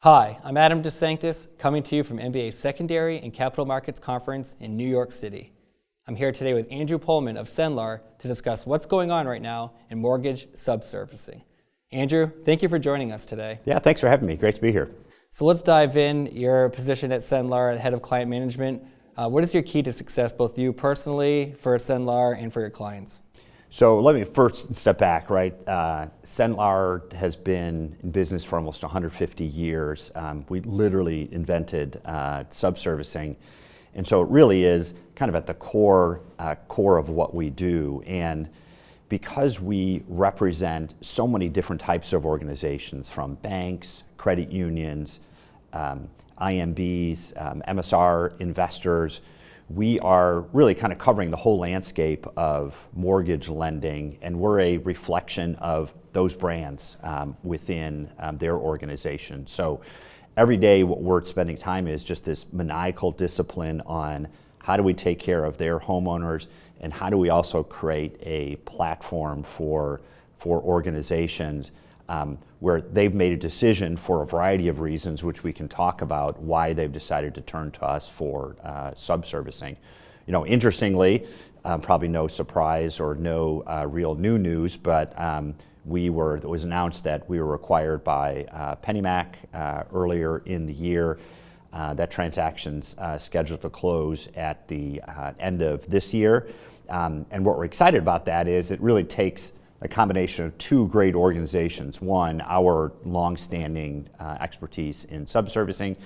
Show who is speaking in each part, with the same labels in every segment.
Speaker 1: Hi, I'm Adam DeSanctis, coming to you from MBA Secondary and Capital Markets Conference in New York City. I'm here today with Andrew Pohlmann of Cenlar to discuss what's going on right now in mortgage subservicing. Andrew, thank you for joining us today.
Speaker 2: Yeah, thanks for having me. Great to be here.
Speaker 1: So let's dive in. Your position at Cenlar, head of client management. What is your key to success, both you personally, for Cenlar, and for your clients?
Speaker 2: So let me first step back, right? Cenlar has been in business for almost 150 years. We literally invented subservicing. And so it really is kind of at the core of what we do. And because we represent so many different types of organizations, from banks, credit unions, IMBs, MSR investors, we are really kind of covering the whole landscape of mortgage lending, and we're a reflection of those brands within their organization. So every day what we're spending time is just this maniacal discipline on how do we take care of their homeowners, and how do we also create a platform for organizations where they've made a decision for a variety of reasons, which we can talk about, why they've decided to turn to us for subservicing. You know, interestingly, probably no surprise or no real new news, but it was announced that we were acquired by PennyMac earlier in the year. That transaction's scheduled to close at the end of this year. And what we're excited about that is it really takes a combination of two great organizations. One, our longstanding expertise in subservicing,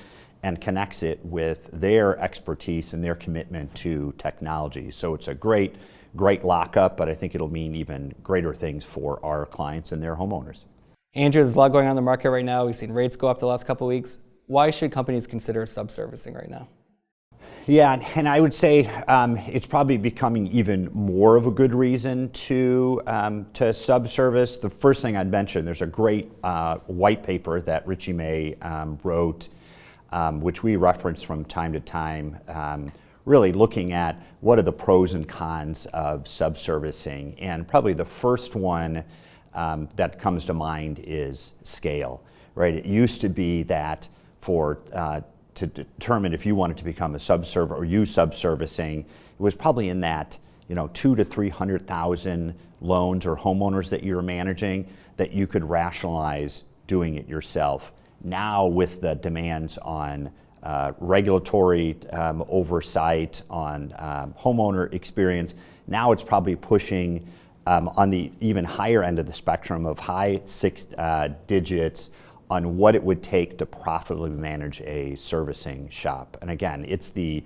Speaker 2: and connects it with their expertise and their commitment to technology. So it's a great lockup, but I think it'll mean even greater things for our clients and their homeowners.
Speaker 1: Andrew, there's a lot going on in the market right now. We've seen rates go up the last couple of weeks. Why should companies consider subservicing right now?
Speaker 2: Yeah, and I would say it's probably becoming even more of a good reason to subservice. The first thing I'd mention, there's a great white paper that Richie May wrote, which we reference from time to time, really looking at what are the pros and cons of subservicing. And probably the first one that comes to mind is scale, right? It used to be that to determine if you wanted to become a subserver or use subservicing, it was probably in that 200,000 to 300,000 loans or homeowners that you're managing that you could rationalize doing it yourself. Now, with the demands on regulatory oversight, on homeowner experience, now it's probably pushing on the even higher end of the spectrum of high six digits on what it would take to profitably manage a servicing shop. And again, it's the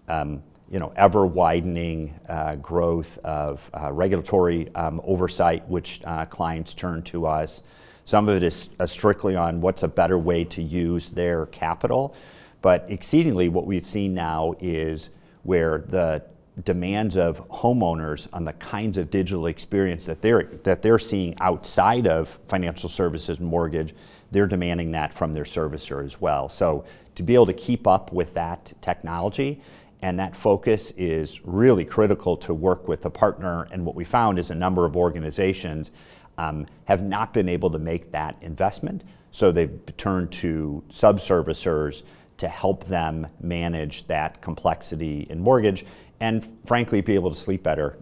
Speaker 2: ever widening growth of regulatory oversight, which clients turn to us. Some of it is strictly on what's a better way to use their capital, but exceedingly what we've seen now is where the demands of homeowners on the kinds of digital experience that they're seeing outside of financial services and mortgage, they're demanding that from their servicer as well. So to be able to keep up with that technology and that focus is really critical to work with a partner. And what we found is a number of organizations have not been able to make that investment. So they've turned to subservicers to help them manage that complexity in mortgage and frankly be able to sleep better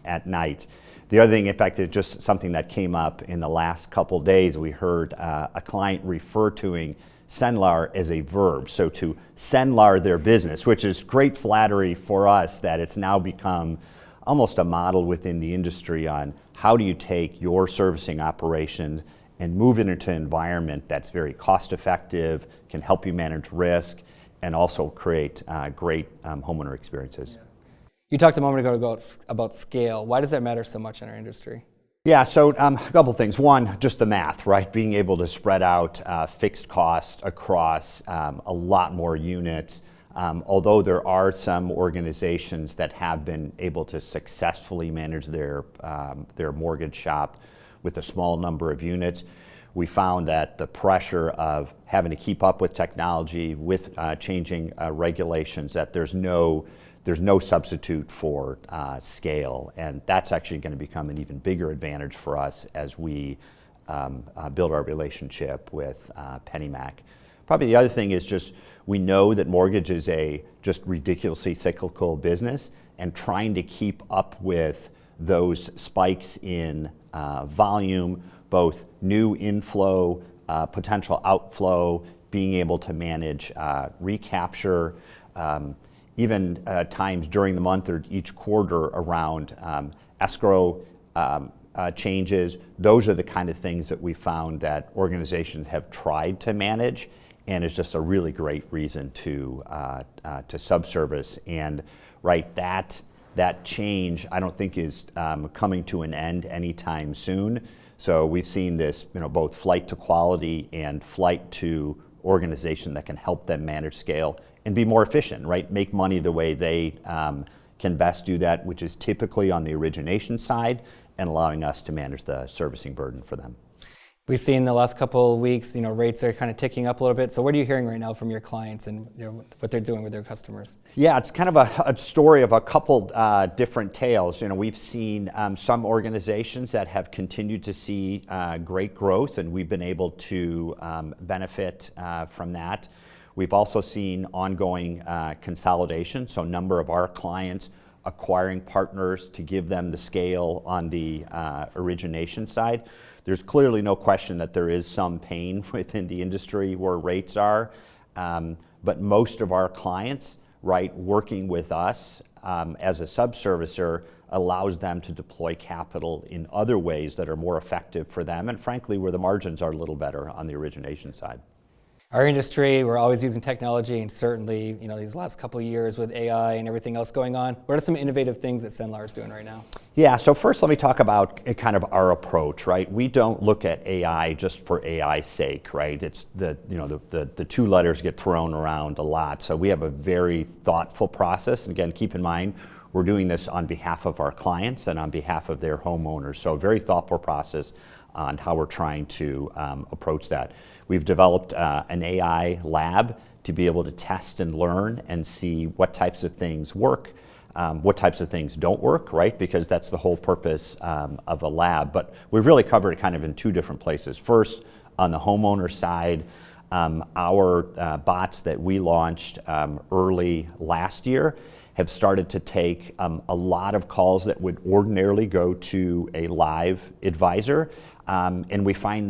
Speaker 2: at night. The other thing, in fact, is just something that came up in the last couple days. We heard a client refer to Cenlar as a verb, so to Cenlar their business, which is great flattery for us that it's now become almost a model within the industry on how do you take your servicing operations and move it into an environment that's very cost effective, can help you manage risk, and also create great homeowner experiences.
Speaker 1: Yeah. You talked a moment ago about scale. Why does that matter so much in our industry?
Speaker 2: Yeah, so a couple things. One, just the math, right? Being able to spread out fixed costs across a lot more units. Although there are some organizations that have been able to successfully manage their mortgage shop with a small number of units, we found that the pressure of having to keep up with technology, with changing regulations, that there's no substitute for scale, and that's actually going to become an even bigger advantage for us as we build our relationship with PennyMac. Probably the other thing is just we know that mortgage is a just ridiculously cyclical business, and trying to keep up with those spikes in volume, both new inflow, potential outflow, being able to manage recapture, even times during the month or each quarter around escrow changes. Those are the kind of things that we found that organizations have tried to manage, and it's just a really great reason to subservice. And right, that change I don't think is coming to an end anytime soon. So we've seen this, both flight to quality and flight to organization that can help them manage scale and be more efficient, right? Make money the way they can best do that, which is typically on the origination side, and allowing us to manage the servicing burden for them.
Speaker 1: We've seen the last couple of weeks, rates are kind of ticking up a little bit. So what are you hearing right now from your clients and what they're doing with their customers?
Speaker 2: Yeah, it's kind of a story of a couple different tales. We've seen some organizations that have continued to see great growth, and we've been able to benefit from that. We've also seen ongoing consolidation, so a number of our clients acquiring partners to give them the scale on the origination side. There's clearly no question that there is some pain within the industry where rates are, but most of our clients, right, working with us as a subservicer allows them to deploy capital in other ways that are more effective for them, and frankly, where the margins are a little better on the origination side.
Speaker 1: Our industry, we're always using technology, and certainly, these last couple of years with AI and everything else going on, what are some innovative things that Cenlar is doing right now? Yeah,
Speaker 2: so first let me talk about kind of our approach, right? We don't look at AI just for AI's sake, right? It's the two letters get thrown around a lot. So we have a very thoughtful process. And again, keep in mind, we're doing this on behalf of our clients and on behalf of their homeowners. So a very thoughtful process on how we're trying to approach that. We've developed an AI lab to be able to test and learn and see what types of things work, what types of things don't work, right? Because that's the whole purpose of a lab. But we've really covered it kind of in two different places. First, on the homeowner side, our bots that we launched early last year have started to take a lot of calls that would ordinarily go to a live advisor. And we found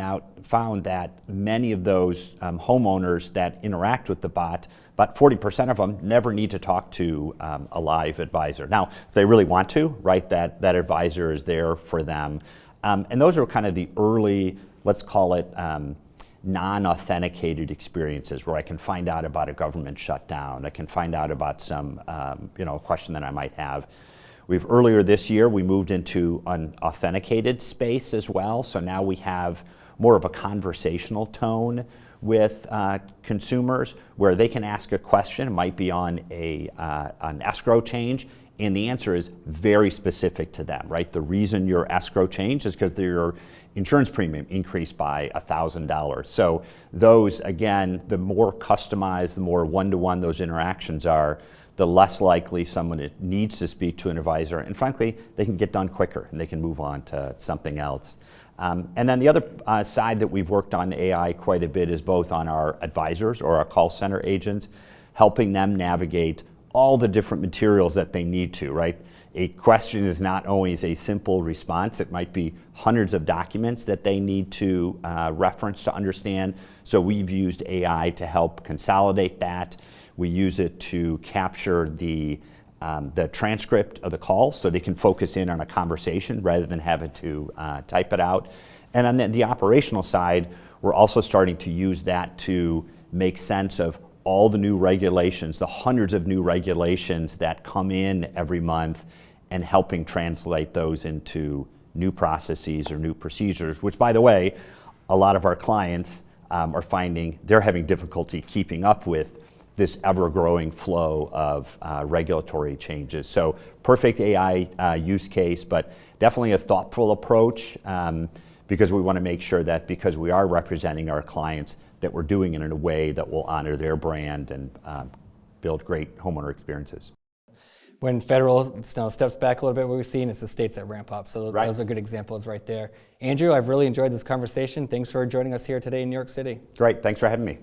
Speaker 2: that many of those homeowners that interact with the bot, about 40% of them never need to talk to a live advisor. Now, if they really want to, right, that advisor is there for them. And those are kind of the early, let's call it, non-authenticated experiences where I can find out about a government shutdown. I can find out about some, question that I might have. Earlier this year, we moved into an authenticated space as well. So now we have more of a conversational tone with consumers where they can ask a question. It might be on an escrow change, and the answer is very specific to them, right? The reason your escrow changed is because your insurance premium increased by $1,000. So those, again, the more customized, the more one-to-one those interactions are, the less likely someone needs to speak to an advisor. And frankly, they can get done quicker and they can move on to something else. And then the other side that we've worked on AI quite a bit is both on our advisors or our call center agents, helping them navigate all the different materials that they need to, right? A question is not always a simple response. It might be hundreds of documents that they need to reference to understand. So we've used AI to help consolidate that. We use it to capture the transcript of the call so they can focus in on a conversation rather than having to type it out. And on the operational side, we're also starting to use that to make sense of all the new regulations, the hundreds of new regulations that come in every month, and helping translate those into new processes or new procedures, which, by the way, a lot of our clients are finding they're having difficulty keeping up with this ever-growing flow of regulatory changes. So perfect AI use case, but definitely a thoughtful approach because we want to make sure that because we are representing our clients, that we're doing it in a way that will honor their brand and build great homeowner experiences.
Speaker 1: When federal steps back a little bit, what we've seen is the states that ramp up. So
Speaker 2: right.
Speaker 1: Those are good examples right there. Andrew, I've really enjoyed this conversation. Thanks for joining us here today in New York City.
Speaker 2: Great, thanks for having me.